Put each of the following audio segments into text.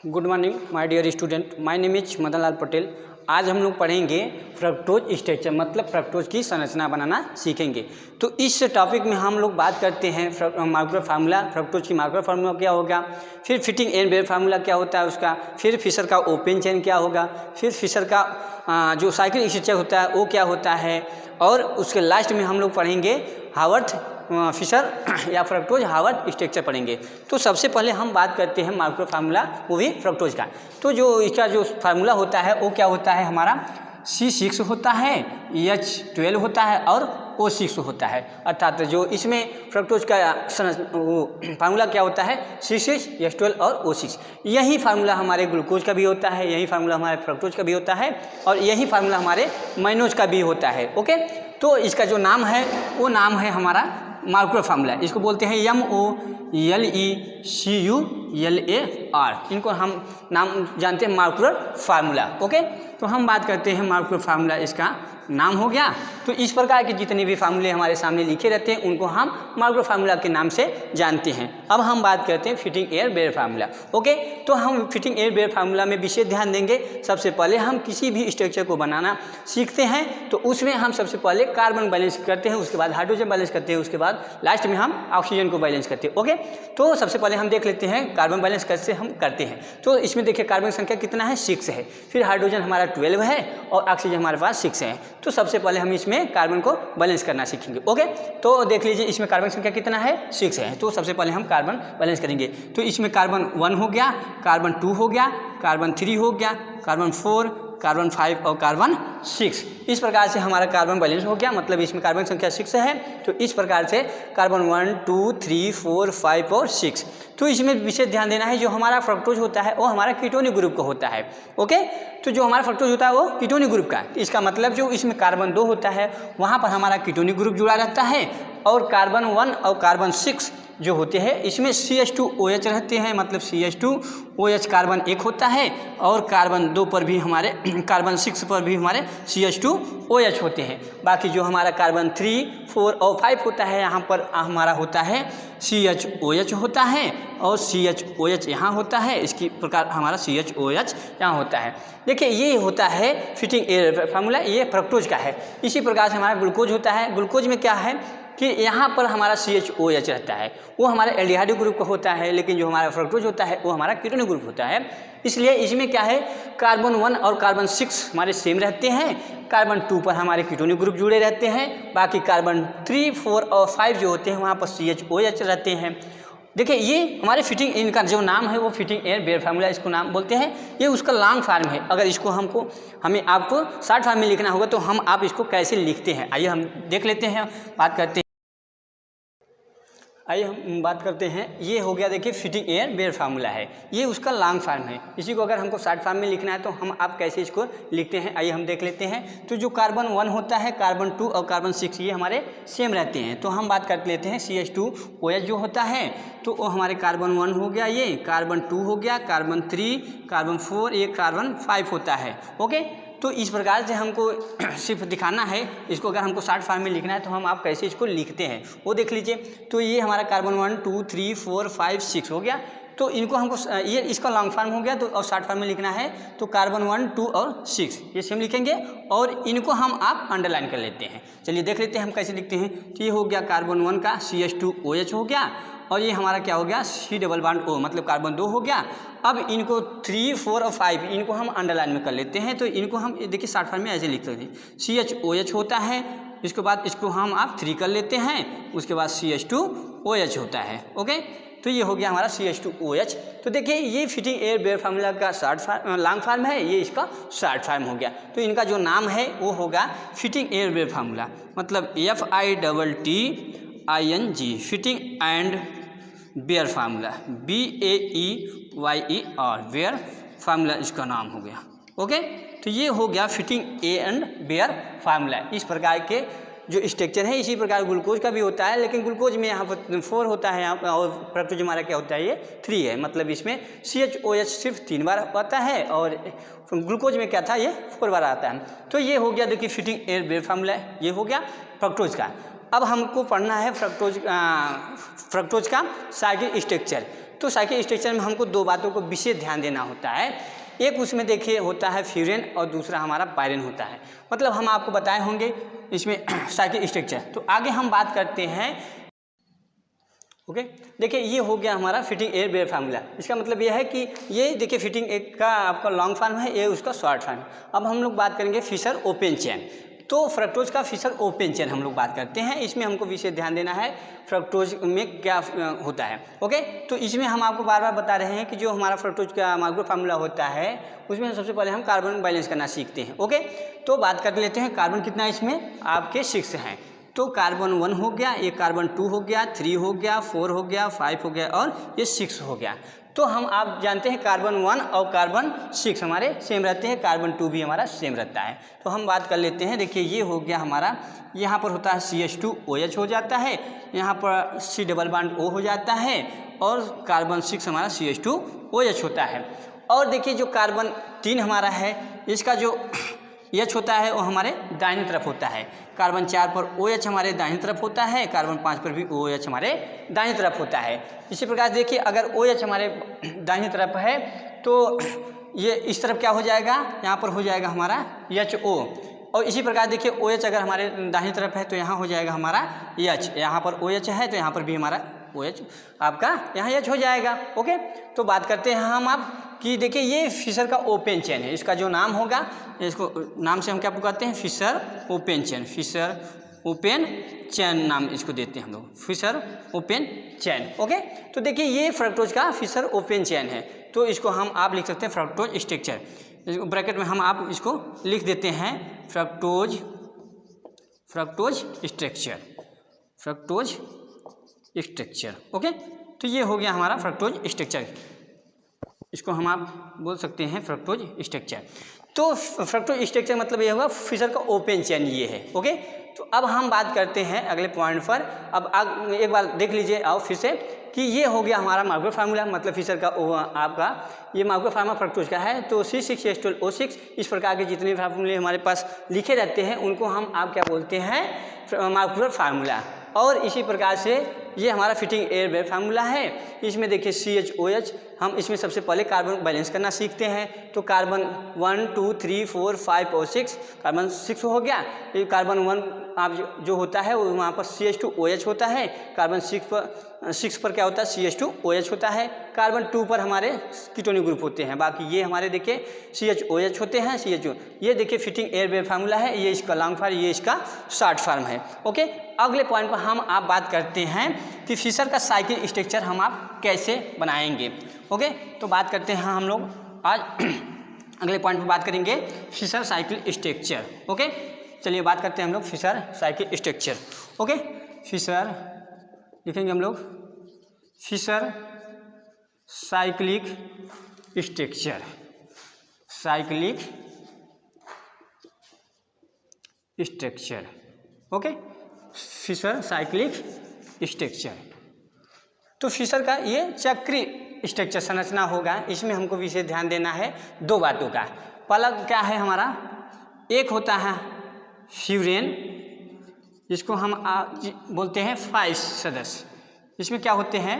Good morning my dear student, my name is Madan Lal Patel. आज हम लोग पढ़ेंगे फ्रक्टोज स्ट्रक्चर, मतलब फ्रक्टोज की संरचना बनाना सीखेंगे। तो इस टॉपिक में हम लोग बात करते हैं मार्कुलर फार्मूला, फ्रक्टोज की मार्कुलर फार्मूला क्या होगा, फिर फिटिंग एंड बेयर फार्मूला क्या होता है उसका, फिर फिशर का ओपन चेन क्या होगा, फिर फिशर का जो साइकिल स्ट्रक्चर होता है वो क्या होता है, और उसके लास्ट में हम लोग पढ़ेंगे हावर्थ फिशर या फ्रक्टोज हावर्थ स्ट्रक्चर पढ़ेंगे। तो सबसे पहले हम बात करते हैं मार्कुलर फार्मूला, वो भी फ्रक्टोज का। तो जो इसका जो फार्मूला होता है वो क्या होता है हमारा, C6 होता है, H12 होता है और O6 होता है। अर्थात जो इसमें फ्रक्टोज का फार्मूला क्या होता है, C6, H12 और O6। यही फार्मूला हमारे ग्लूकोज का भी होता है, यही फार्मूला हमारे फ्रक्टोज का भी होता है और यही फार्मूला हमारे मैनोज का भी होता है। ओके, तो इसका जो नाम है वो नाम है हमारा मार्कुलर फार्मूला। इसको बोलते हैं MOLECULAR। इनको हम नाम जानते हैं मार्कुलर फार्मूला। ओके, तो हम बात करते हैं मार्कुलर फार्मूला, इसका नाम हो गया। तो इस प्रकार के जितने भी फार्मूले हमारे सामने लिखे रहते हैं उनको हम मार्कुलर फार्मूला के नाम से जानते हैं। अब हम बात करते हैं फिटिंग एयर बेयर फार्मूला। ओके, तो हम फिटिंग एयर बेयर फार्मूला में विशेष ध्यान देंगे। सबसे पहले हम किसी भी स्ट्रक्चर को बनाना सीखते हैं तो उसमें हम सबसे पहले कार्बन बैलेंस करते हैं, उसके बाद हाइड्रोजन बैलेंस करते हैं, उसके बाद लास्ट में हम ऑक्सीजन को बैलेंस करते हैं। ओके, तो सबसे पहले हम देख लेते हैं कार्बन बैलेंस कैसे हम करते हैं। तो इसमें देखिए कार्बन संख्या कितना है, 6 है, फिर हाइड्रोजन हमारा 12 है और ऑक्सीजन हमारे पास 6 है। तो सबसे पहले हम इसमें कार्बन को बैलेंस करना सीखेंगे। ओके, तो देख लीजिए इसमें कार्बन संख्या कितना है, 6 है। तो सबसे पहले हम कार्बन बैलेंस करेंगे। तो इसमें कार्बन 1 हो गया, कार्बन 2 हो गया, कार्बन 3 हो गया, कार्बन 4, कार्बन 5 और कार्बन 6। इस प्रकार से हमारा कार्बन बैलेंस हो गया, मतलब इसमें कार्बन संख्या 6 है। तो इस प्रकार से कार्बन 1, 2, 3, 4, 5 और 6। तो इसमें विशेष ध्यान देना है, जो हमारा फ्रक्टोज होता है वो हमारा कीटोनिक ग्रुप का होता है। ओके, तो जो हमारा फ्रक्टोज होता है वो कीटोनिक ग्रुप का, इसका मतलब जो इसमें कार्बन 2 होता है वहाँ पर हमारा कीटोनिक ग्रुप जुड़ा रहता है, और कार्बन 1 और कार्बन 6 जो होते हैं इसमें CH2OH रहते हैं, मतलब CH2OH कार्बन 1 होता है, और कार्बन 2 पर भी हमारे कार्बन 6 पर भी हमारे CH2OH होते हैं। बाकी जो हमारा कार्बन 3, 4 और 5 होता है यहाँ पर हमारा होता है CHOH होता है, और CHOH यहाँ होता है, इसकी प्रकार हमारा CHOH यहाँ होता है। देखिए ये होता है फिटिंग एयर फार्मूला, ये फ्रक्टोज का है। इसी प्रकार से हमारा ग्लूकोज होता है। ग्लूकोज में क्या है कि यहाँ पर हमारा CHOH रहता है, वो हमारे एल्डिहाइड ग्रुप का होता है, लेकिन जो हमारा फ्रक्टोज होता है वो हमारा कीटोनिक ग्रुप होता है। इसलिए इसमें क्या है, कार्बन 1 और कार्बन 6 हमारे सेम रहते हैं, कार्बन 2 पर हमारे कीटोनिक ग्रुप जुड़े रहते हैं, बाकी कार्बन 3, 4 और 5 जो होते हैं वहाँ पर CHOH रहते हैं। देखिए ये हमारे फिटिंग, इनका जो नाम है वो फिटिंग एयर बेयर फार्मूला इसको नाम बोलते हैं। ये उसका लॉन्ग फार्म है। अगर इसको हमें आपको शॉर्ट फार्म में लिखना होगा तो आप इसको कैसे लिखते हैं, आइए हम देख लेते हैं, बात करते हैं। आइए हम बात करते हैं। ये हो गया, देखिए फिटिंग एयर बेयर फार्मूला है, ये उसका लॉन्ग फार्म है। इसी को अगर हमको शॉर्ट फार्म में लिखना है तो आप कैसे इसको लिखते हैं, आइए हम देख लेते हैं। तो जो कार्बन 1 होता है, कार्बन 2 और कार्बन 6 ये हमारे सेम रहते हैं। तो हम बात कर लेते हैं CH2OH जो होता है, तो वो हमारे कार्बन 1 हो गया, ये कार्बन 2 हो गया, कार्बन 3, कार्बन 4, ये कार्बन 5 होता है। ओके, तो इस प्रकार से हमको सिर्फ दिखाना है। इसको अगर हमको शॉर्ट फार्म में लिखना है तो आप कैसे इसको लिखते हैं वो देख लीजिए। तो ये हमारा कार्बन 1, 2, 3, 4, 5, 6 हो गया। तो इनको हमको ये इसका लॉन्ग फार्म हो गया, तो और शॉर्ट फार्म में लिखना है तो कार्बन 1, 2 और 6 ये सेम लिखेंगे, और इनको आप अंडरलाइन कर लेते हैं। चलिए देख लेते हैं हम कैसे लिखते हैं। तो ये हो गया कार्बन 1 का CH2OH हो गया, और ये हमारा क्या हो गया C डबल बॉन्ड O, मतलब कार्बन 2 हो गया। अब इनको 3, 4 और 5 इनको हम अंडरलाइन में कर लेते हैं। तो इनको हम देखिए शॉर्ट फॉर्म में ऐसे लिख सकते हैं, CHOH होता है, इसके बाद इसको आप 3 कर लेते हैं, उसके बाद CH2OH होता है। ओके, तो ये हो गया हमारा CH2OH। तो देखिए ये फिटिंग एयर बेयर फार्मूला का लॉन्ग फार्म है, ये इसका शॉर्ट फार्म हो गया। तो इनका जो नाम है वो होगा फिटिंग एयर बेयर फार्मूला, मतलब FITTING Fitting and Baeyer formula, BAEYER Baeyer formula इसका नाम हो गया। ओके, तो ये हो गया Fitting a and Baeyer formula. इस प्रकार के जो स्ट्रक्चर है, इसी प्रकार ग्लूकोज का भी होता है, लेकिन ग्लूकोज में यहाँ पर 4 होता है, और फ्रक्टोज हमारा क्या होता है ये 3 है, मतलब इसमें CHOH सिर्फ 3 बार आता है और ग्लूकोज में क्या था ये 4 बार आता है। तो ये हो गया देखिए फिटिंग एयर बेयर फार्मूला, ये हो गया फ्रक्टोज का। अब हमको पढ़ना है फ्रक्टोज का साइकिल स्ट्रक्चर। तो साइकिल स्ट्रक्चर में हमको दो बातों को विशेष ध्यान देना होता है। एक उसमें देखिए होता है फ्यूरेन और दूसरा हमारा पायरेन होता है। मतलब हम आपको बताए होंगे इसमें साइकिल स्ट्रक्चर। तो आगे हम बात करते हैं। ओके, देखिए ये हो गया हमारा फिटिंग एयर बेयर फार्मूला। इसका मतलब ये है कि ये देखिए फिटिंग एक का आपका लॉन्ग फॉर्म है, ये उसका शॉर्ट फॉर्म। अब हम लोग बात करेंगे फिशर ओपन चेन। तो फ्रक्टोज का फिशर ओपन चेन हम लोग बात करते हैं। इसमें हमको विशेष ध्यान देना है फ्रक्टोज में क्या होता है। ओके, तो इसमें हम आपको बार बार बता रहे हैं कि जो हमारा फ्रक्टोज का माइक्रो फार्मूला होता है उसमें सबसे पहले हम कार्बन बैलेंस करना सीखते हैं। ओके, तो बात कर लेते हैं कार्बन कितना इसमें आपके 6 हैं। तो कार्बन 1 हो गया, ये कार्बन 2 हो गया, 3 हो गया, 4 हो गया, 5 हो गया और ये 6 हो गया। तो हम आप जानते हैं कार्बन 1 और कार्बन 6 हमारे सेम रहते हैं, कार्बन 2 भी हमारा सेम रहता है। तो हम बात कर लेते हैं। देखिए ये हो गया हमारा, यहाँ पर होता है CH2OH हो जाता है, यहाँ पर C डबल बॉन्ड O हो जाता है और कार्बन 6 हमारा CH2OH होता है। और देखिए जो कार्बन 3 हमारा है इसका जो H होता है वो हमारे दाहिनी तरफ होता है। कार्बन 4 पर OH हमारे दाहिनी तरफ होता है, कार्बन 5 पर भी OH हमारे दाहिनी तरफ होता है। इसी प्रकार देखिए अगर OH हमारे दाहिनी तरफ है तो ये इस तरफ क्या हो जाएगा, यहाँ पर हो जाएगा हमारा HO। और इसी प्रकार देखिए OH अगर हमारे दाहिनी तरफ है तो यहाँ हो जाएगा हमारा H। यहाँ पर OH है तो यहाँ पर भी हमारा OH आपका यहाँ H हो जाएगा। ओके, तो बात करते हैं हम आप कि देखिए ये फिशर का ओपन चेन है। इसका जो नाम होगा, इसको नाम से हम क्या पुकारते हैं, Fischer open chain. Fischer open chain नाम इसको देते हैं हम लोग, फिशर ओपन चेन। ओके, तो देखिए ये फ्रक्टोज का फिशर ओपन चेन है। तो इसको हम आप लिख सकते हैं फ्रक्टोज स्ट्रक्चर। ब्रैकेट में हम आप इसको लिख देते हैं fructose structure, fructose structure. Okay, तो ये हो गया हमारा फ्रक्टोज स्ट्रक्चर। इसको हम आप बोल सकते हैं फ्रक्टोज स्ट्रक्चर। तो फ्रक्टोज स्ट्रक्चर मतलब ये होगा फिशर का ओपन चेन ये है। ओके, तो अब हम बात करते हैं अगले पॉइंट पर। अब एक बार देख लीजिए आओ फिर से कि ये हो गया हमारा माइक्रो फार्मूला, मतलब फिशर का आपका ये माइक्रो फार्मूला फ्रक्टोज का है। तो C6H12O6 इस प्रकार के जितने फार्मूले हमारे पास लिखे रहते हैं उनको हम आप क्या बोलते हैं, माइक्रो फार्मूला। और इसी प्रकार से ये हमारा फिटिंग एयर बेयर फार्मूला है। इसमें देखिए CHOH, हम इसमें सबसे पहले कार्बन बैलेंस करना सीखते हैं। तो कार्बन 1 2 3 4 5 और 6, कार्बन 6 हो गया। ये कार्बन 1 आप जो होता है वो वहाँ पर CH2OH होता है। कार्बन 6 पर क्या होता है, CH2OH होता है। कार्बन 2 पर हमारे कीटोनिक ग्रुप होते हैं। बाकी ये हमारे देखिए CHOH होते हैं, CHO। ये देखिए फिटिंग एयर बेयर फार्मूला है, ये इसका लॉन्ग फॉर्म, ये इसका शॉर्ट फॉर्म है। ओके, अगले पॉइंट पर हम आप बात करते हैं कि फिशर का साइकिल स्ट्रक्चर हम आप कैसे बनाएंगे। ओके, तो बात करते हैं हम लोग आज अगले पॉइंट पर बात करेंगे फिशर साइकिल स्ट्रक्चर। ओके, चलिए बात करते हैं हम लोग Fischer cycle structure. Okay, Fischer लिखेंगे हम लोग Fischer cyclic structure, cyclic structure. Okay, Fischer cyclic structure. तो फिशर का ये चक्रीय स्ट्रक्चर संरचना होगा। इसमें हमको विशेष ध्यान देना है दो बातों का। पहला क्या है हमारा, एक होता है फ्यूरेन, जिसको हम बोलते हैं 5 सदस्य। इसमें क्या होते हैं,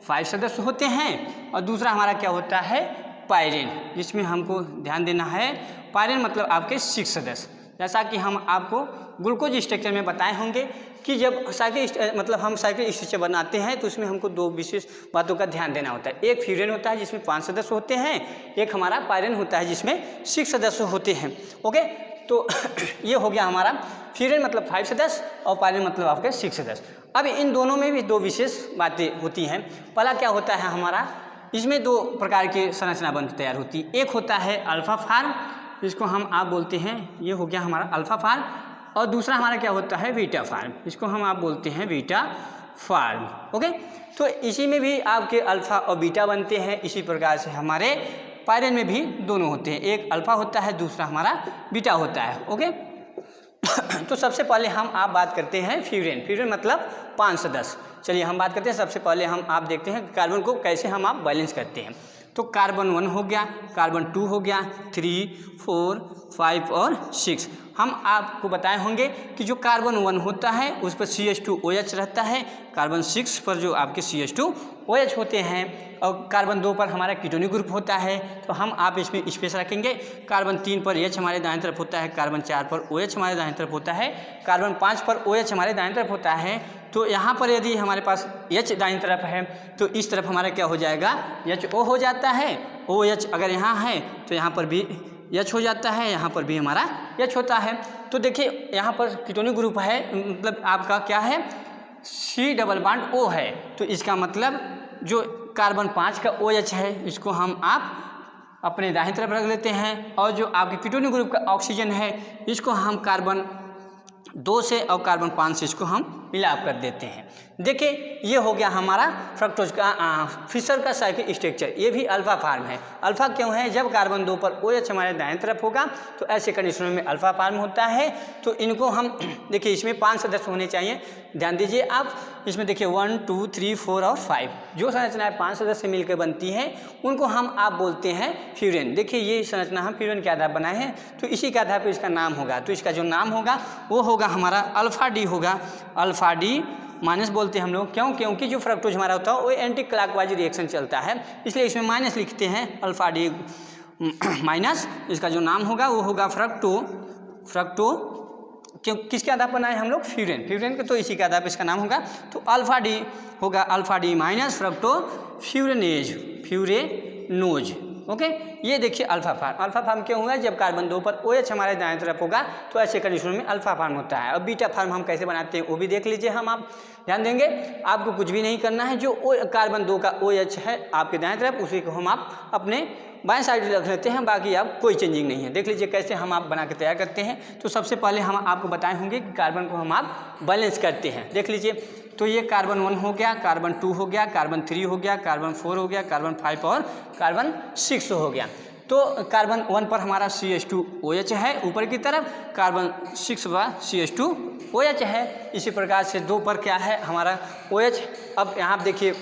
5 सदस्य होते हैं। और दूसरा हमारा क्या होता है, पायरेन, जिसमें हमको ध्यान देना है पायरेन मतलब आपके 6 सदस्य। जैसा कि हम आपको ग्लूकोज स्ट्रक्चर में बताए होंगे कि जब साइकिल मतलब हम साइकिल स्ट्रक्चर बनाते हैं तो उसमें हमको दो विशेष बातों का ध्यान देना होता है। एक फ्यूरेन होता है जिसमें 5 सदस्य होते हैं, एक हमारा पायरेन होता है जिसमें 6 सदस्य होते हैं। ओके, तो ये हो गया हमारा फ्यूरेन मतलब 5 सदस्य और पायरेन मतलब आपके 6 सदस्य। अब इन दोनों में भी दो विशेष बातें होती हैं। पहला क्या होता है हमारा, इसमें दो प्रकार की संरचना बन तैयार होती है। एक होता है अल्फा फार्म, जिसको हम आप बोलते हैं, ये हो गया हमारा अल्फा फार्म। और दूसरा हमारा क्या होता है, बीटा फार्म, इसको हम आप बोलते हैं बीटा फार्म। ओके, तो इसी में भी आपके अल्फा और बीटा बनते हैं। इसी प्रकार से हमारे पायरेन में भी दोनों होते हैं, एक अल्फा होता है दूसरा हमारा बीटा होता है। ओके, तो सबसे पहले हम आप बात करते हैं फ्यूरेन। फ्यूरेन मतलब 5 सदस्य। चलिए हम बात करते हैं, सबसे पहले हम आप देखते हैं कार्बन को कैसे हम आप बैलेंस करते हैं। तो कार्बन 1 हो गया, कार्बन 2 हो गया, 3 4 5 और 6। हम आपको बताए होंगे कि जो कार्बन 1 होता है उस पर CH2OH रहता है, कार्बन 6 पर जो आपके CH2OH होते हैं, और कार्बन 2 पर हमारा कीटोनिक ग्रुप होता है। तो हम आप इसमें स्पेस रखेंगे। कार्बन 3 पर H हमारे दाएं तरफ होता है, कार्बन 4 पर OH हमारे दाएं तरफ होता है, कार्बन 5 पर OH हमारे दाएं तरफ होता है। तो यहाँ पर यदि हमारे पास H दाईं तरफ है तो इस तरफ हमारा क्या हो जाएगा, HO हो जाता है। OH अगर यहाँ है तो यहाँ पर भी H हो जाता है, यहाँ पर भी हमारा H होता है। तो देखिए यहाँ पर कीटोनिक ग्रुप है, मतलब आपका क्या है, C डबल बॉन्ड O है। तो इसका मतलब जो कार्बन 5 का OH है इसको हम आप अपने दाहिनी तरफ रख लेते हैं, और जो आपके कीटोनिक ग्रुप का ऑक्सीजन है इसको हम कार्बन 2 से और कार्बन 5 से इसको हम मिलाप कर देते हैं। देखिए ये हो गया हमारा फ्रक्टोज का फिशर का साइकिल स्ट्रक्चर। ये भी अल्फा फार्म है। अल्फा क्यों है, जब कार्बन 2 पर OH हमारे दाएं तरफ होगा तो ऐसे कंडीशनों में अल्फा फार्म होता है। तो इनको हम देखिए इसमें 5 सदस्य होने चाहिए, ध्यान दीजिए आप। इसमें देखिए 1 2 3 4 और 5 जो संरचनाएं 5 सदस्य मिलकर बनती हैं उनको हम आप बोलते हैं फ्यूरेन। देखिए ये संरचना हम फ्यूरेन के आधार पर बनाए हैं, तो इसी के आधार पर इसका नाम होगा। तो इसका जो नाम होगा वो होगा हमारा अल्फा डी होगा। अल्फा डी माइनस बोलते हैं हम लोग, क्यों, क्योंकि जो फ्रक्टोज हमारा होता है वो एंटी क्लॉकवाइज रिएक्शन चलता है, इसलिए इसमें माइनस लिखते हैं, अल्फा डी माइनस। इसका जो नाम होगा वो होगा फ्रक्टो क्यों, किसके आधार पर बनाए हम लोग, फ्यूरेन के, तो इसी के आधार पर इसका नाम होगा। तो अल्फा डी होगा alpha D minus fructofuranose. Okay, ये देखिए अल्फा फार्म क्यों हुआ, जब कार्बन 2 पर OH हमारे दाएं तरफ होगा तो ऐसे कंडीशनों में अल्फा फार्म होता है। और बीटा फार्म हम कैसे बनाते हैं वो भी देख लीजिए। हम आप ध्यान देंगे, आपको कुछ भी नहीं करना है, जो कार्बन 2 का OH है आपके दाएं तरफ उसी को हम आप अपने बाएं साइड रख लेते हैं, बाकी आप कोई चेंजिंग नहीं है। देख लीजिए कैसे हम आप बना के तैयार करते हैं। तो सबसे पहले हम आपको बताए होंगे कि कार्बन को हम आप बैलेंस करते हैं। देख लीजिए, तो ये कार्बन 1 हो गया, कार्बन 2 हो गया, कार्बन 3 हो गया, कार्बन 4 हो गया, कार्बन 5 और कार्बन 6 हो गया। तो कार्बन 1 पर हमारा CH2OH है ऊपर की तरफ, कार्बन 6 पर CH2OH है। इसी प्रकार से 2 पर क्या है हमारा OH। अब यहाँ आप देखिए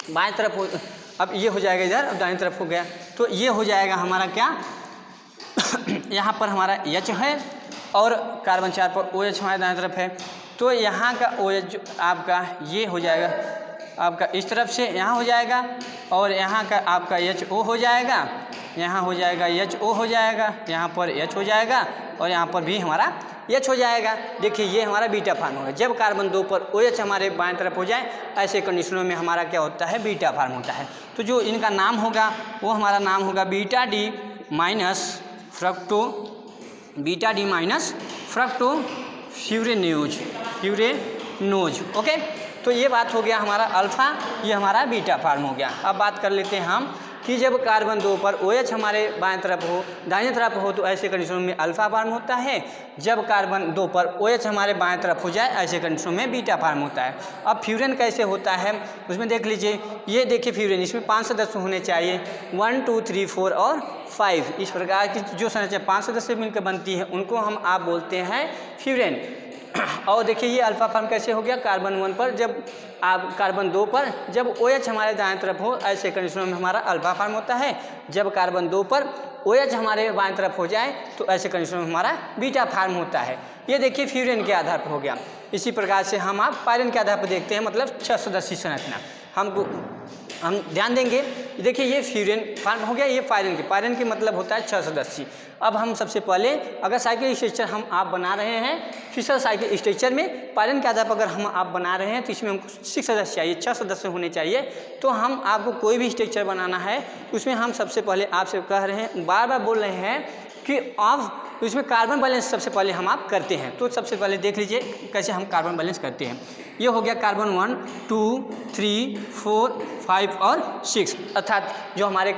बाएं तरफ अब ये हो जाएगा इधर, अब दाईं तरफ हो गया, तो ये हो जाएगा हमारा क्या यहाँ पर हमारा H है और कार्बन 4 पर OH हमारे दाईं तरफ है। तो यहाँ का OH जो आपका ये हो जाएगा आपका इस तरफ से यहाँ हो जाएगा, और यहाँ का आपका HO हो जाएगा, यहाँ हो जाएगा HO हो जाएगा, यहाँ पर H हो जाएगा, और यहाँ पर भी हमारा H हो जाएगा। देखिए ये हमारा बीटा फार्म होगा। जब कार्बन 2 पर OH हमारे बाएं तरफ हो जाए ऐसे कंडीशनों में हमारा क्या होता है, बीटा फार्म होता है। तो जो इनका नाम होगा वो हमारा नाम होगा beta D minus fructofuranose. Okay, तो ये बात हो गया हमारा अल्फा, ये हमारा बीटा फार्म हो गया। अब बात कर लेते हैं हम कि जब कार्बन 2 पर OH हमारे बाएं तरफ हो दाहिने तरफ हो तो ऐसे कंडीशनों में अल्फा फार्म होता है। जब कार्बन 2 पर OH हमारे बाएं तरफ हो जाए ऐसे कंडीशनों में बीटा फार्म होता है। अब फ्यूरेन कैसे होता है उसमें देख लीजिए, ये देखिए फ्यूरेन, इसमें 5 सदस्य होने चाहिए, 1 2 3 4 और 5। इस प्रकार की जो संरचना 5 सदस्य मिलकर बनती है उनको हम आप बोलते हैं फ्यूरेन। और देखिए ये अल्फा फार्म कैसे हो गया, कार्बन 1 पर जब आप कार्बन 2 पर जब OH हमारे दाएं तरफ हो ऐसे कंडीशनों में हमारा अल्फा फार्म होता है। जब कार्बन 2 पर OH हमारे बाएं तरफ हो जाए तो ऐसे कंडीशनों में हमारा बीटा फार्म होता है। ये देखिए फ्यूरेन के आधार पर हो गया। इसी प्रकार से हम आप पायरन के आधार पर देखते हैं, मतलब 6 सदस्यीय संरचना। हम ध्यान देंगे, देखिए ये फ्यूरेन फार्म हो गया, ये पायरन के मतलब होता है 6 सदस्यीय। अब हम सबसे पहले अगर साइकिल स्ट्रक्चर हम आप बना रहे हैं, फिशर साइकिल स्ट्रक्चर में पायरन के आधार पर अगर हम आप बना रहे हैं तो इसमें हमको 6 सदस्य चाहिए, 6 सदस्य होने चाहिए। तो हम आपको कोई भी स्ट्रक्चर बनाना है उसमें हम सबसे पहले आपसे कह रहे हैं, बार बार बोल रहे हैं कि आप इसमें कार्बन बैलेंस सबसे पहले हम आप करते हैं। तो सबसे पहले देख लीजिए कैसे हम कार्बन बैलेंस करते हैं। ये हो गया कार्बन 1 2 3 4 5 और 6, अर्थात जो हमारे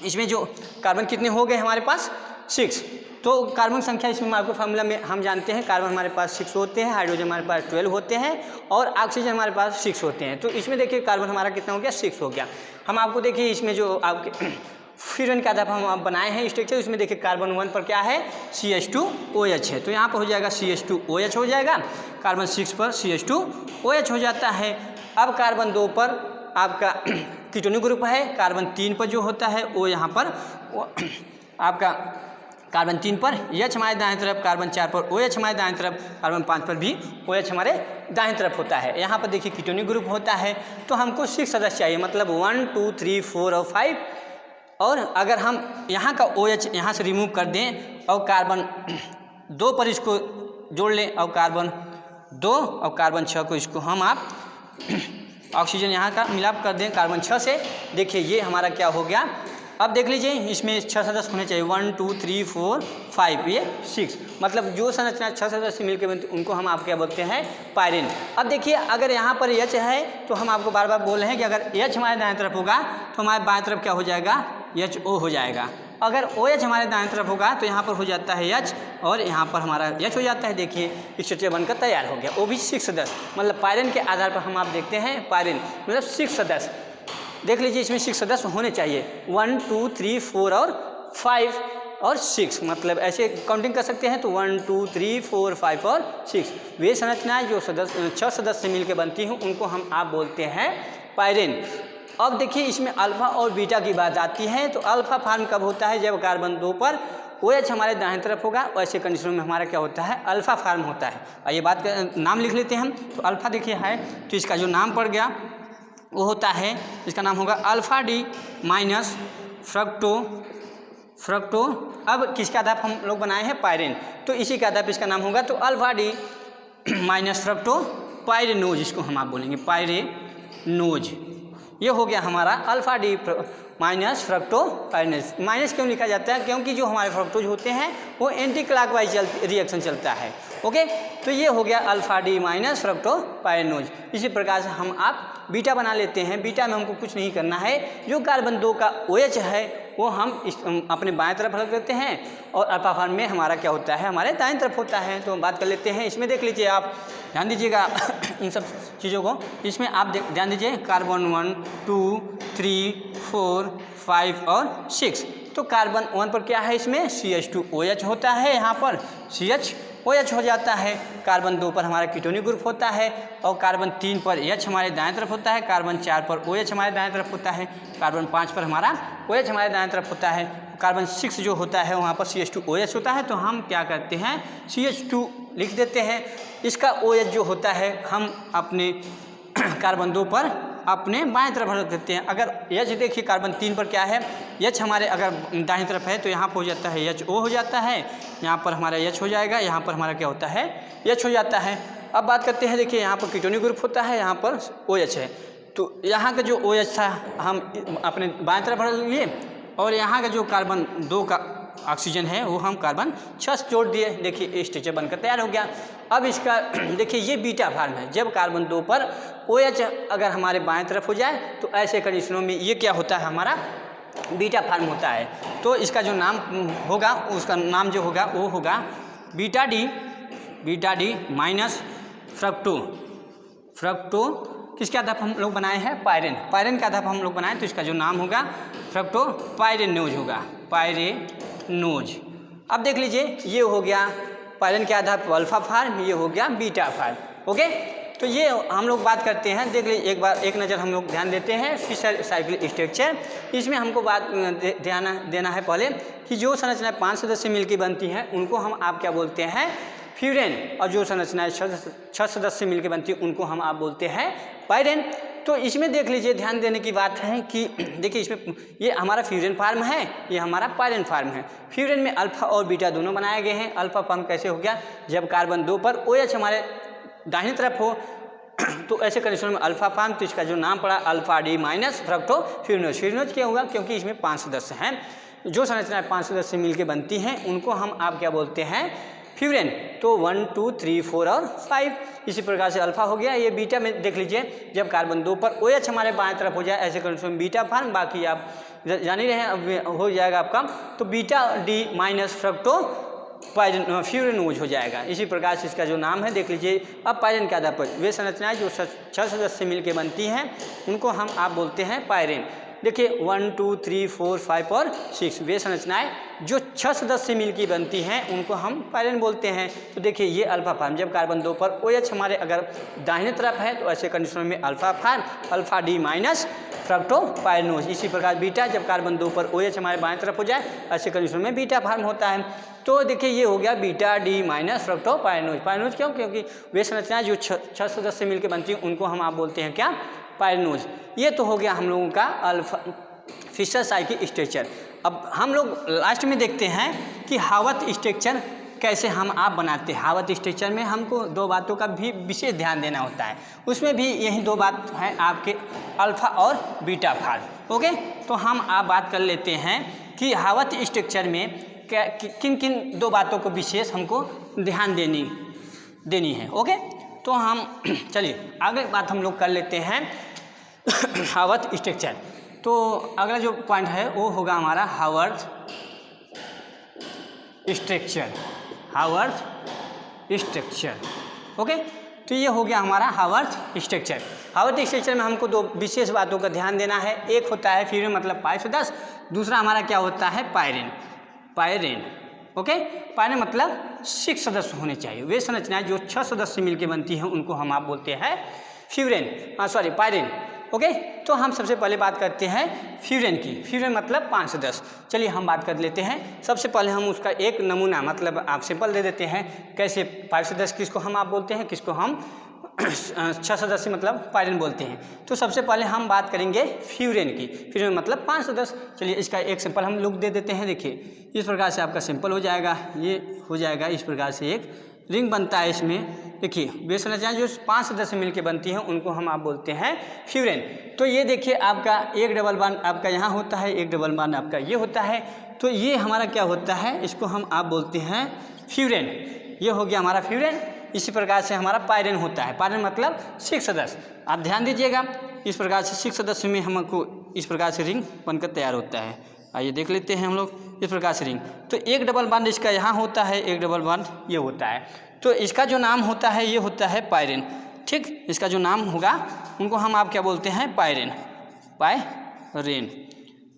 इसमें जो कार्बन कितने हो गए हमारे पास 6। तो कार्बन संख्या इसमें आपको फार्मूला में हम जानते हैं, कार्बन हमारे पास 6 होते हैं, हाइड्रोजन हमारे पास 12 होते हैं और ऑक्सीजन हमारे पास 6 होते हैं। तो इसमें देखिए कार्बन हमारा कितना हो गया, 6 हो गया। हम आपको देखिए इसमें जो आपके फ्यूरेन के आधार पर हम बनाए हैं स्ट्रक्चर, इसमें देखिए कार्बन 1 पर क्या है, CH2OH है, तो यहाँ पर हो जाएगा CH2OH हो जाएगा। कार्बन 6 पर CH2OH हो जाता है। अब कार्बन 2 पर आपका कीटोनिक ग्रुप है, कार्बन 3 पर जो होता है वो यहाँ पर आपका कार्बन 3 पर H हमारे दाएं तरफ, कार्बन 4 पर OH हमारे दाएं तरफ, कार्बन 5 पर भी OH हमारे दाएं तरफ होता है। यहाँ पर देखिए कीटोनिक ग्रुप होता है, तो हमको 6 सदस्य चाहिए, मतलब 1 2 3 4 और 5। और अगर हम यहाँ का OH यहाँ से रिमूव कर दें और कार्बन 2 पर इसको जोड़ लें और कार्बन 2 और कार्बन 6 को इसको हम आप ऑक्सीजन यहाँ का मिलाप कर दें कार्बन 6 से, देखिए ये हमारा क्या हो गया। अब देख लीजिए इसमें 6 सदस्य होने चाहिए, 1 2 3 4 5, ये 6, मतलब जो संरचना 6 सदस्य मिलकर बनती उनको हम आप क्या बोलते हैं, पायरिन। अब देखिए अगर यहाँ पर H है तो हम आपको बार बार बोल रहे हैं कि अगर H हमारे दाएं तरफ होगा तो हमारे बाएं तरफ क्या हो जाएगा, HO हो जाएगा। अगर OH हमारे दाएं तरफ होगा तो यहाँ पर हो जाता है H और यहाँ पर हमारा H हो जाता है। देखिए स्ट्रक्चर बनकर तैयार हो गया, वो भी 6 सदस्य, मतलब पायरिन के आधार पर हम आप देखते हैं पायरिन मतलब 6 सदस्य। देख लीजिए इसमें 6 सदस्य होने चाहिए, 1 2 3 4 और 5 और 6, मतलब ऐसे काउंटिंग कर सकते हैं तो 1 2 3 4 5 और 6। वे संरचनाएं जो 6 सदस्य मिलकर बनती हैं उनको हम आप बोलते हैं पायरिन। अब देखिए इसमें अल्फा और बीटा की बात आती है, तो अल्फा फार्म कब होता है, जब कार्बन 2 पर OH हमारे दाएं तरफ होगा, ऐसे कंडीशनों में हमारा क्या होता है, अल्फा फार्म होता है। और ये बात का नाम लिख लेते हैं हम, तो अल्फा देखिए है तो इसका जो नाम पड़ गया वो होता है, इसका नाम होगा अल्फा डी माइनस फ्रक्टो। अब किसके आधार पर हम लोग बनाए हैं, पायरिन, तो इसी के आधार पर इसका नाम होगा, तो alpha D minus fructo pyranose, इसको हम आप बोलेंगे पायरेनोज। ये हो गया हमारा alpha D minus fructo pyranose. Minus क्यों लिखा जाता है, क्योंकि जो हमारे फ्रक्टोज होते हैं वो एंटी क्लॉकवाइज रिएक्शन चलता है। ओके, तो ये हो गया alpha D minus fructo pyranose. इसी प्रकार से हम आप बीटा बना लेते हैं। बीटा में हमको कुछ नहीं करना है, जो कार्बन 2 का OH है वो हम अपने बाएं तरफ रख देते हैं और अल्फा फार्म में हमारा क्या होता है, हमारे दाएं तरफ होता है। तो हम बात कर लेते हैं इसमें, देख लीजिए आप ध्यान दीजिएगा इन सब चीज़ों को। इसमें आप ध्यान दीजिए कार्बन 1 2 3 4 5 और 6, तो कार्बन 1 पर क्या है, इसमें CH2OH होता है, यहाँ पर CHOH हो जाता है। कार्बन 2 पर हमारा कीटोनिक ग्रुप होता है और कार्बन 3 पर H हमारे दाएं तरफ होता है, कार्बन 4 पर OH हमारे दाएं तरफ होता है, कार्बन 5 पर हमारा OH हमारे दाएं तरफ होता है, कार्बन 6 जो होता है वहाँ पर CH2OH होता है। तो हम क्या करते हैं, CH2 लिख देते हैं। इसका OH जो होता है हम अपने कार्बन 2 पर अपने बाएं तरफ रख देते हैं। अगर H देखिए कार्बन 3 पर क्या है, H हमारे अगर दाहिनी तरफ है तो यहाँ पर हो जाता है HO हो जाता है, यहाँ पर हमारा H हो जाएगा, यहाँ पर हमारा क्या होता है, H हो जाता है। अब बात करते हैं, देखिए यहाँ पर कीटोनिक ग्रुप होता है, यहाँ पर OH है, तो यहाँ का जो OH था हम अपने बाएं तरफ रख लिए और यहाँ का जो कार्बन 2 का ऑक्सीजन है वो हम कार्बन 6 जोड़ दिए। देखिए स्ट्रक्चर बनकर तैयार हो गया। अब इसका देखिए ये बीटा फार्म है, जब कार्बन 2 पर OH अगर हमारे बाएं तरफ हो जाए तो ऐसे कंडीशनों में ये क्या होता है, हमारा बीटा फार्म होता है। तो इसका जो नाम होगा, उसका नाम जो होगा वो होगा बीटा डी माइनस फ्रक्टो किसके आधार पर हम लोग बनाए हैं, पायरिन के आधार पर हम लोग बनाए, तो इसका जो नाम होगा फ्रक्टो पायरेनोज होगा, पायरेनोज। अब देख लीजिए ये हो गया पायरिन के आधार पर अल्फा फार्म, ये हो गया बीटा फार्म। ओके, तो ये हम लोग बात करते हैं। देख लीजिए एक नज़र हम लोग ध्यान देते हैं फिशर साइकिल स्ट्रक्चर। इसमें हमको बात ध्यान देना है पहले कि जो संरचनाएं 5 सदस्य मिलकर बनती हैं उनको हम आप क्या बोलते हैं, फ्यूरेन, और जो संरचनाएं 6 सदस्य मिलकर बनती हैं उनको हम आप बोलते हैं पायरिन। तो इसमें देख लीजिए ध्यान देने की बात है कि देखिए इसमें ये हमारा फ्यूजन फार्म है, ये हमारा पायरिन फार्म है। फ्यूजन में अल्फा और बीटा दोनों बनाए गए हैं। अल्फा फार्म कैसे हो गया, जब कार्बन 2 पर OH हमारे दाहिनी तरफ हो तो ऐसे कंडीशन में अल्फा फार्म, तो इसका जो नाम पड़ा अल्फा डी माइनस फ्रक्टो फ्यूरिनोज क्या होगा, क्योंकि इसमें 5 सदस्य हैं। जो संरचनाएं 5 सदस्य मिलकर बनती हैं उनको हम आप क्या बोलते हैं, फ्यूरेन। तो 1 2 3 4 और 5 इसी प्रकार से अल्फा हो गया। ये बीटा में देख लीजिए जब कार्बन 2 पर OH हमारे बाएं तरफ हो जाए ऐसे कंडीशन में बीटा फार्म, बाकी आप जान ही रहे हैं अब हो जाएगा आपका, तो बीटा डी माइनस फ्रक्टो फ्यूरिनोज हो जाएगा। इसी प्रकार से इसका जो नाम है देख लीजिए। अब पायरिन के आधार पर वे संरचनाएं जो 6 सदस्य मिलकर बनती हैं उनको हम आप बोलते हैं पायरिन। देखिए 1 2 3 4 5 और 6 वे संरचनाएं जो 6 सदस्य मिलकर बनती हैं उनको हम पायरेन बोलते हैं। तो देखिए ये अल्फा फार्म, जब कार्बन 2 पर OH हमारे अगर दाहिने तरफ है तो ऐसे कंडीशन में alpha form alpha D minus fructopyranose. इसी प्रकार बीटा, जब कार्बन 2 पर OH हमारे बाएं तरफ हो जाए ऐसे कंडीशन में बीटा फार्म होता है। तो देखिए ये हो गया बीटा डी माइनस फ्रक्टोपायरेनोज। पायरेनोज क्यों? क्योंकि वे संरचनाएं जो 6 सदस्य मिलकर बनती हैं उनको हम आप बोलते हैं क्या? पायरेनोज। ये तो हो गया हम लोगों का अल्फा फिशर साइकिल स्ट्रक्चर। अब हम लोग लास्ट में देखते हैं कि हावर्थ स्ट्रक्चर कैसे हम आप बनाते हैं। हावर्थ स्ट्रक्चर में हमको 2 बातों का भी विशेष ध्यान देना होता है, उसमें भी यही 2 बात है आपके अल्फा और बीटा फार्म। ओके, तो हम आप बात कर लेते हैं कि हावर्थ स्ट्रक्चर में किन किन 2 बातों को विशेष हमको ध्यान देनी है। ओके, तो हम चलिए आगे बात हम लोग कर लेते हैं हावर्थ स्ट्रक्चर। तो अगला जो पॉइंट है वो होगा हमारा Haworth structure. Haworth structure, okay, तो ये हो गया हमारा हावर्थ स्ट्रक्चर। हावर्थ स्ट्रक्चर में हमको 2 विशेष बातों का ध्यान देना है। एक होता है फ्यूरेन मतलब 5 सदस्य, दूसरा हमारा क्या होता है? पायरेन। ओके, पायरेन मतलब 6 सदस्य होने चाहिए। वे संरचनाएं जो 6 सदस्य मिलकर बनती हैं उनको हम आप बोलते हैं पायरेन। ओके, तो हम सबसे पहले बात करते हैं फ्यूरेन की। फ्यूरेन मतलब 5 सदस्य। चलिए हम बात कर लेते हैं। सबसे पहले हम उसका एक नमूना मतलब आप सिंपल दे देते हैं कैसे 5 सदस्य किसको हम आप बोलते हैं, किसको हम 6 सदस्य मतलब पायरेन बोलते हैं। तो सबसे पहले हम बात करेंगे फ्यूरेन की। फ्यूरेन मतलब 5 सदस्य। चलिए इसका एक सिंपल हम लोग दे देते हैं। देखिए इस प्रकार से आपका सिंपल हो जाएगा, ये हो जाएगा इस प्रकार से एक रिंग बनता है। इसमें देखिए वे संरचनाएं जो 5 सदस्य मिलकर बनती हैं उनको हम आप बोलते हैं फ्यूरेन। तो ये देखिए आपका एक डबल बॉन्ड आपका यहाँ होता है, एक डबल बॉन्ड आपका ये होता है। तो ये हमारा क्या होता है? इसको हम आप बोलते हैं फ्यूरेन। ये हो गया हमारा फ्यूरेन। इसी प्रकार से हमारा पायरेन होता है। पायरेन मतलब 6 सदस्य। आप ध्यान दीजिएगा इस प्रकार से 6 सदस्य में हमको इस प्रकार से रिंग बनकर तैयार होता है। आइए देख लेते हैं हम लोग इस प्रकार से रिंग। तो एक डबल बॉन्ड इसका यहाँ होता है, एक डबल बॉन्ड ये होता है। तो इसका जो नाम होता है ये होता है पायरेन। ठीक, इसका जो नाम होगा उनको हम आप क्या बोलते हैं? पायरेन।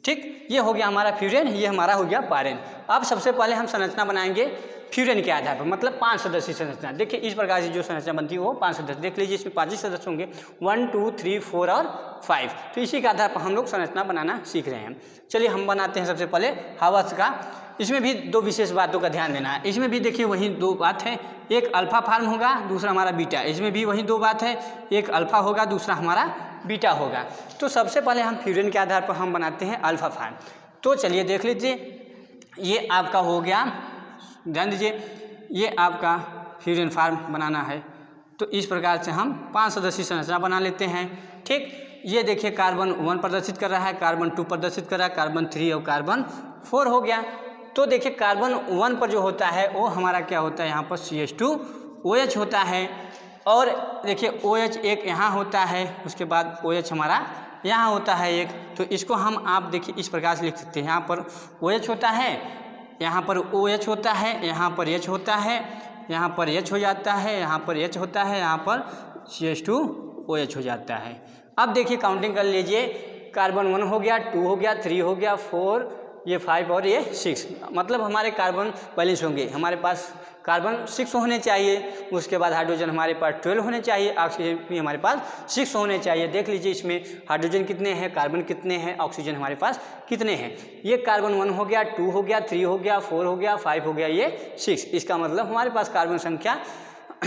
ठीक, ये हो गया हमारा फ्यूरेन, ये हमारा हो गया पायरेन। अब सबसे पहले हम संरचना बनाएंगे फ्यूरेन के आधार पर, मतलब 5 सदस्यीय संरचना। देखिए इस प्रकार से जो संरचना बनती है वो 5 सदस्य। देख लीजिए इसमें 5 ही सदस्य होंगे, 1 2 3 4 और 5। तो इसी के आधार पर हम लोग संरचना बनाना सीख रहे हैं। चलिए हम बनाते हैं सबसे पहले हावर्थ का। इसमें भी 2 विशेष बातों का ध्यान देना है। इसमें भी देखिए वही 2 बात है, एक अल्फा फार्म होगा, दूसरा हमारा बीटा। इसमें भी वही 2 बात है, एक अल्फा होगा, दूसरा हमारा बीटा होगा। तो सबसे पहले हम फ्यूरेन के आधार पर हम बनाते हैं अल्फा फार्म। तो चलिए देख लीजिए, ये आपका हो गया, ध्यान दीजिए, ये आपका फ्यूरेन फार्म बनाना है। तो इस प्रकार से हम 5 सदस्यीय संरचना बना लेते हैं। ठीक, ये देखिए कार्बन 1 प्रदर्शित कर रहा है, कार्बन 2 प्रदर्शित कर रहा है, कार्बन 3 और कार्बन 4 हो गया। तो देखिए कार्बन 1 पर जो होता है वो हमारा क्या होता है? यहाँ पर CH2OH होता है। और देखिए OH एक यहाँ होता है, उसके बाद OH हमारा यहाँ होता है एक। तो इसको हम आप देखिए इस प्रकार से लिख सकते हैं। यहाँ पर OH होता है, यहाँ पर OH होता है, यहाँ पर H होता है, यहाँ पर H हो जाता है, यहाँ पर H होता है, यहाँ पर CH2OH हो जाता है। अब देखिए काउंटिंग कर लीजिए, कार्बन 1 हो गया, 2 हो गया, 3 हो गया, 4, ये 5 और ये 6। मतलब हमारे कार्बन बैलेंस होंगे। हमारे पास कार्बन 6 होने चाहिए, उसके बाद हाइड्रोजन हमारे पास 12 होने चाहिए, ऑक्सीजन भी हमारे पास 6 होने चाहिए। देख लीजिए इसमें हाइड्रोजन कितने हैं, कार्बन कितने हैं, ऑक्सीजन हमारे पास कितने हैं। ये कार्बन 1 हो गया, 2 हो गया, 3 हो गया, 4 हो गया, 5 हो गया, ये 6। इसका मतलब हमारे पास कार्बन संख्या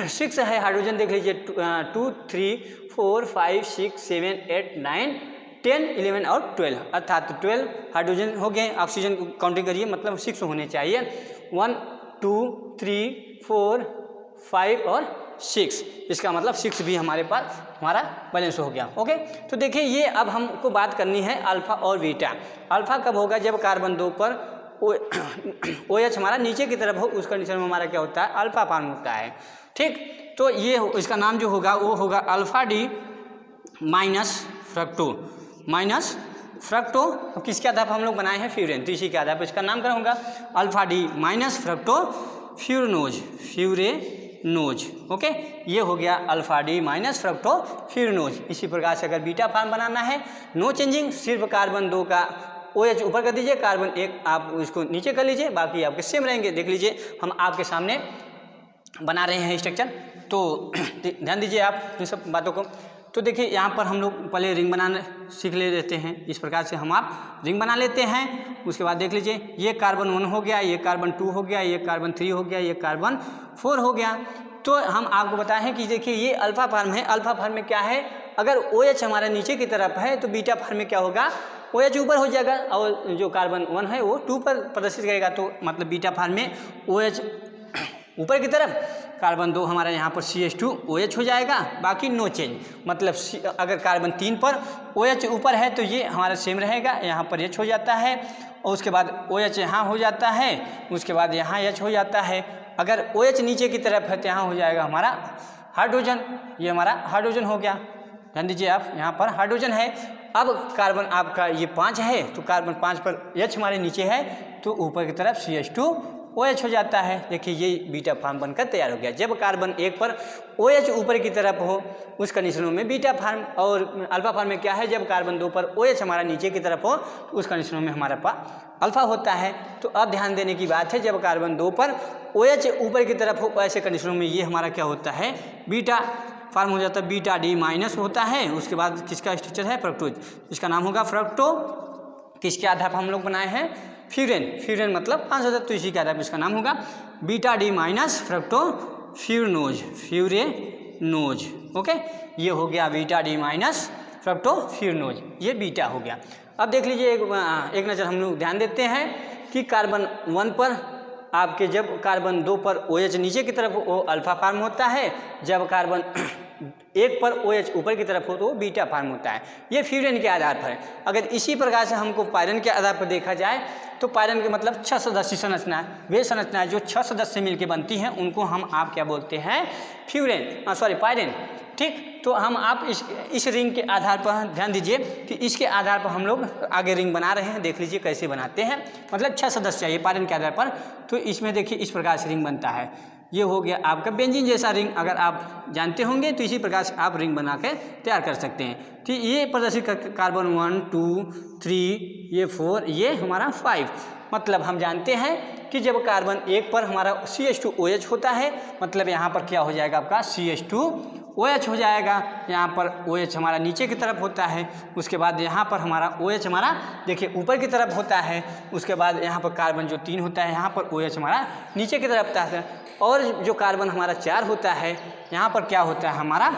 6 है। हाइड्रोजन देख लीजिए 2 3 4 5 6 7 8 9 10 11 और 12, अर्थात 12 हाइड्रोजन हो गए। ऑक्सीजन को काउंटिंग करिए, मतलब 6 होने चाहिए। 1 2 3 4 5 और 6, इसका मतलब 6 भी हमारे पास हमारा बैलेंस हो गया। ओके, तो देखिए ये अब हमको बात करनी है अल्फा और बीटा। अल्फा कब होगा? जब कार्बन 2 पर OH हमारा नीचे की तरफ हो, उस कंडीशन में हमारा क्या होता है? अल्फा फॉर्म होता है। ठीक, तो ये इसका नाम जो होगा वो होगा अल्फा डी माइनस फ्रक्टो। अब किसके आधार पर हम लोग बनाए हैं? फ्यूरेन। तो इसी के आधार पर इसका नामकरण होगा alpha D minus fructofuranose. नोज। ओके, ये हो गया अल्फा डी माइनस फ्रक्टोफ्यूरनोज। इसी प्रकार से अगर बीटा फार्म बनाना है, नो चेंजिंग, सिर्फ कार्बन 2 का OH ऊपर कर दीजिए, कार्बन 1 आप उसको नीचे कर लीजिए, बाकी आपके सेम रहेंगे। देख लीजिए हम आपके सामने बना रहे हैं स्ट्रक्चर, तो ध्यान दीजिए आप इन सब बातों को। तो देखिए यहाँ पर हम लोग पहले रिंग बनाना सीख ले लेते हैं। इस प्रकार से हम आप रिंग बना लेते हैं। उसके बाद देख लीजिए ये कार्बन 1 हो गया, ये कार्बन 2 हो गया, ये कार्बन 3 हो गया, ये कार्बन 4 हो गया। तो हम आपको बताएं कि देखिए ये अल्फा फार्म है। अल्फा फार्म में क्या है, अगर OH हमारा नीचे की तरफ है तो बीटा फार्म में क्या होगा, OH ऊपर हो जाएगा और जो कार्बन 1 है वो 2 पर प्रदर्शित करेगा। तो मतलब बीटा फार्म में OH ऊपर की तरफ, कार्बन 2 हमारा यहाँ पर CH2OH हो जाएगा, बाकी नो चेंज। मतलब अगर कार्बन 3 पर OH ऊपर है तो ये हमारा सेम रहेगा, यहाँ पर H हो जाता है और उसके बाद OH यहाँ हो जाता है, उसके बाद यहाँ H हो जाता है। अगर OH नीचे की तरफ है तो यहाँ हो जाएगा हमारा हाइड्रोजन, ये हमारा हाइड्रोजन हो गया। ध्यान दीजिए आप, यहाँ पर हाइड्रोजन है। अब कार्बन आपका ये 5 है तो कार्बन 5 पर H हमारे नीचे है तो ऊपर की तरफ CH2OH हो जाता है। देखिए ये बीटा फार्म बनकर तैयार हो गया। जब कार्बन 1 पर OH ऊपर की तरफ हो उस कंडीशनों में बीटा फार्म, और अल्फा फार्म में क्या है, जब कार्बन 2 पर OH हमारा नीचे की तरफ हो तो उस कंडीशनों में हमारे पास अल्फा होता है। तो अब ध्यान देने की बात है, जब कार्बन 2 पर OH ऊपर की तरफ हो ऐसे कंडीशनों में ये हमारा क्या होता है, बीटा फार्म हो जाता है, बीटा डी माइनस होता है। उसके बाद किसका स्ट्रक्चर है, फ्रक्टोज, इसका नाम होगा फ्रक्टो। किसके आधार पर हम लोग बनाए हैं, फ्यूरेन। फ्यूरेन मतलब 500, तो इसी के आधार पर इसका नाम होगा बीटा डी माइनस फ्रक्टोफ्यूरनोज, फ्यूरेनोज। ओके, ये हो गया बीटा डी माइनस फ्रक्टोफ्यूरनोज, ये बीटा हो गया। अब देख लीजिए एक नज़र हम लोग ध्यान देते हैं कि कार्बन 1 पर आपके, जब कार्बन 2 पर OH नीचे की तरफ वो अल्फा फार्म होता है, जब कार्बन 1 पर OH ऊपर की तरफ हो तो वो बीटा फार्म होता है। ये फ्यूरेन के आधार पर है। अगर इसी प्रकार से हमको पायरन के आधार पर देखा जाए तो पायरन के मतलब 6 सदस्यीय संरचना, वे संरचनाएं जो 6 सदस्य मिलकर बनती हैं उनको हम आप क्या बोलते हैं, फ्यूरेन, पायरन। ठीक, तो हम आप इस रिंग के आधार पर ध्यान दीजिए कि इसके आधार पर हम लोग आगे रिंग बना रहे हैं। देख लीजिए कैसे बनाते हैं, मतलब 6 सदस्य ये पायरन के आधार पर। तो इसमें देखिए इस प्रकार से रिंग बनता है। ये हो गया आपका बेंजीन जैसा रिंग, अगर आप जानते होंगे तो इसी प्रकार से आप रिंग बना के तैयार कर सकते हैं। ठीक, ये प्रदर्शित कार्बन 1 2 3, ये 4, ये हमारा 5। मतलब हम जानते हैं कि जब कार्बन 1 पर हमारा CH2OH होता है, मतलब यहाँ पर क्या हो जाएगा आपका CH2OH हो जाएगा। यहाँ पर OH हमारा नीचे की तरफ होता है, उसके बाद यहाँ पर हमारा OH हमारा देखिए ऊपर की तरफ होता है। उसके बाद यहाँ पर कार्बन जो 3 होता है, यहाँ पर OH हमारा नीचे की तरफ होता है। और जो कार्बन हमारा 4 होता है, यहाँ पर क्या होता है हमारा,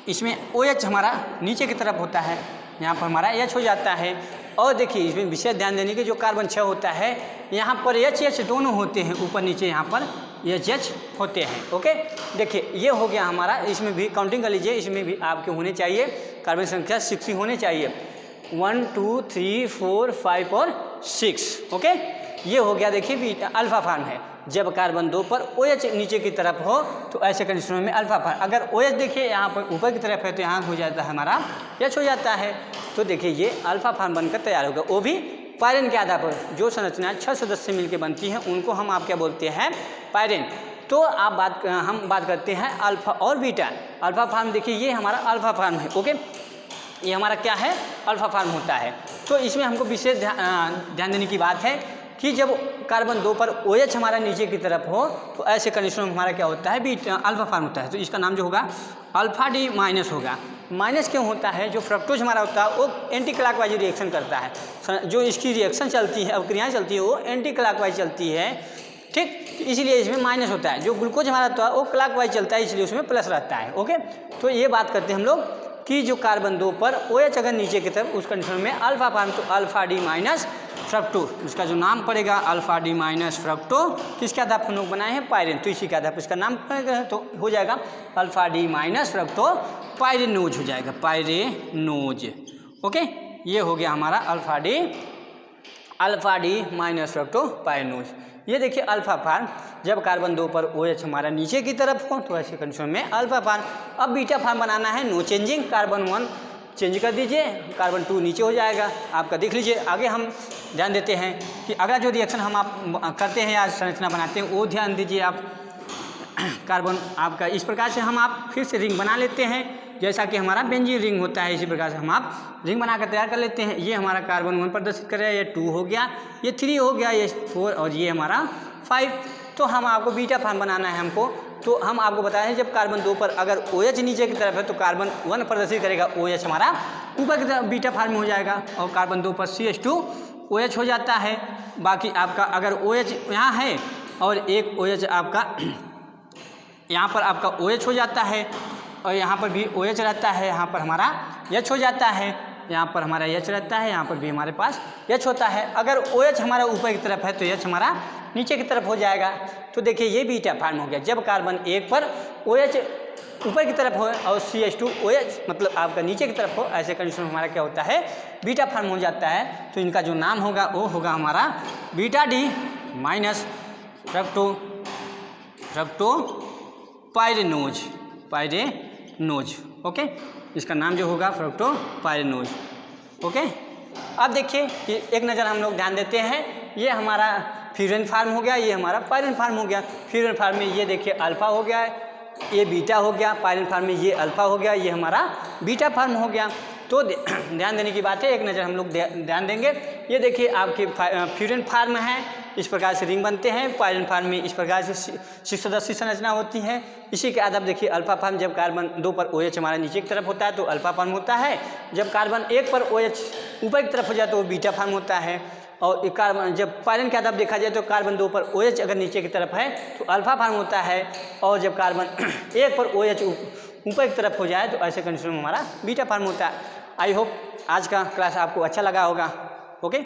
इसमें OH हमारा नीचे की तरफ होता है, यहाँ पर हमारा H हो जाता है। और देखिए इसमें विशेष ध्यान देने की, जो कार्बन 6 होता है यहाँ पर HH दोनों होते हैं, ऊपर नीचे यहाँ पर HH होते हैं। ओके, देखिए ये हो गया हमारा। इसमें भी काउंटिंग कर लीजिए, इसमें भी आपके होने चाहिए कार्बन संख्या 60 होने चाहिए, 1 2 3 4 5 और 6। ओके, ये हो गया। देखिए बीटा अल्फा फार्म है, जब कार्बन 2 पर OH नीचे की तरफ हो तो ऐसे कंडीशनों में अल्फा फार्म। अगर OH देखिए यहाँ पर ऊपर की तरफ है तो यहाँ हो जाता है हमारा H हो जाता है। तो देखिए ये अल्फा फार्म बनकर तैयार होगा, वो भी पायरन के आधार पर। जो संरचनाएं 6 सदस्य मिलकर बनती हैं उनको हम आप क्या बोलते हैं, पायरन। तो हम बात करते हैं अल्फा और बीटा। अल्फा फार्म देखिए ये हमारा अल्फा फार्म है। ओके, ये हमारा क्या है, अल्फा फार्म होता है। तो इसमें हमको विशेष ध्यान देने की बात है कि जब कार्बन 2 पर OH हमारा नीचे की तरफ हो तो ऐसे कंडीशनों में हमारा क्या होता है, बीटा अल्फा फार्म होता है। तो इसका नाम जो होगा अल्फा डी माइनस होगा। माइनस क्यों होता है, जो फ्रक्टोज हमारा होता है वो एंटी क्लॉकवाइज रिएक्शन करता है। जो इसकी रिएक्शन चलती है, अवक्रियाएं चलती है, वो एंटी क्लॉकवाइज चलती है। ठीक, इसलिए इसमें माइनस होता है। जो ग्लूकोज हमारा होता है वो क्लॉकवाइज चलता है, इसलिए उसमें प्लस रहता है। ओके, तो ये बात करते हैं हम लोग कि जो कार्बन 2 पर OH अगर नीचे की तरफ, उस कंडीशन में अल्फा फार्म, तो अल्फा डी माइनस फ्रक्टो, उसका जो नाम पड़ेगा अल्फा डी माइनस फ्रक्टो। किसके आधार पर हम लोग बनाए हैं, पायरेन, तो इसी के आधार पर इसका नाम तो हो जाएगा alpha D minus fructo pyranose हो जाएगा, पायरेनोज। ओके, ये हो गया हमारा alpha D minus fructo pyranose. ये देखिए अल्फा फार्म, जब कार्बन 2 पर OH हमारा नीचे की तरफ हो तो ऐसे कंडीशन में अल्फा फार्म। अब बीटा फार्म बनाना है, नो चेंजिंग, कार्बन 1 चेंज कर दीजिए, कार्बन 2 नीचे हो जाएगा आपका। देख लीजिए आगे हम ध्यान देते हैं कि अगला जो रिएक्शन हम आप करते हैं या संरचना बनाते हैं वो ध्यान दीजिए आप। कार्बन आपका इस प्रकार से हम आप फिर से रिंग बना लेते हैं, जैसा कि हमारा बेंजीन रिंग होता है। इसी प्रकार से हम आप रिंग बनाकर तैयार कर लेते हैं। ये हमारा कार्बन 1 प्रदर्शित कर रहा है, ये 2 हो गया, ये 3 हो गया, ये 4 और ये हमारा 5। तो हम आपको बीटा फॉर्म बनाना है हमको। तो हम आपको बताएं जब कार्बन 2 पर अगर OH नीचे की तरफ है तो कार्बन 1 प्रदर्शित करेगा, OH हमारा ऊपर की तरफ बीटा फॉर्म हो जाएगा, और कार्बन 2 पर CH2OH हो जाता है। बाकी आपका अगर OH यहाँ है और एक OH आपका यहाँ पर आपका OH हो जाता है, और यहाँ पर भी OH रहता है, यहाँ पर हमारा H हो जाता है, यहाँ पर हमारा H रहता है, यहाँ पर भी हमारे पास H होता है। अगर OH हमारा ऊपर की तरफ है तो H हमारा नीचे की तरफ हो जाएगा। तो देखिए ये बीटा फॉर्म हो गया जब कार्बन 1 पर OH ऊपर की तरफ हो और CH2OH मतलब आपका नीचे की तरफ हो, ऐसे कंडीशन में हमारा क्या होता है, बीटा फॉर्म हो जाता है। तो इनका जो नाम होगा वो होगा हमारा बीटा डी माइनस फ्रक्टोपाइरेनोज। ओके, इसका नाम जो होगा फ्रक्टोपाइरेनोज। ओके, अब देखिए कि एक नज़र हम लोग ध्यान देते हैं, ये हमारा फ्यूजन फार्म हो गया, ये हमारा पायरन फार्म हो गया। फ्यूजन फार्म में ये देखिए अल्फा हो गया है, ये बीटा हो गया, पायरन फार्म में ये अल्फा हो गया, ये हमारा बीटा फार्म हो गया। तो ध्यान देने की बात है, एक नज़र हम लोग ध्यान देंगे। ये देखिए आपके फ्यूजन फार्म है, इस प्रकार से रिंग बनते हैं। पायरन फार्म में इस प्रकार से 6 सदस्यीय संरचना होती है। इसी के आधार देखिए अल्फा फार्म जब कार्बन 2 पर OH हमारा नीचे की तरफ होता है तो अल्फा फार्म होता है, जब कार्बन 1 पर OH ऊपर की तरफ हो जाए तो वो बीटा फार्म होता है। और कार्बन जब पायरन के आधार देखा जाए तो कार्बन 2 पर OH अगर नीचे की तरफ है तो अल्फा फार्म होता है, और जब कार्बन 1 पर OH ऊपर की तरफ हो जाए तो ऐसे कंडीशन में हमारा बीटा फार्म होता है। आई होप आज का क्लास आपको अच्छा लगा होगा।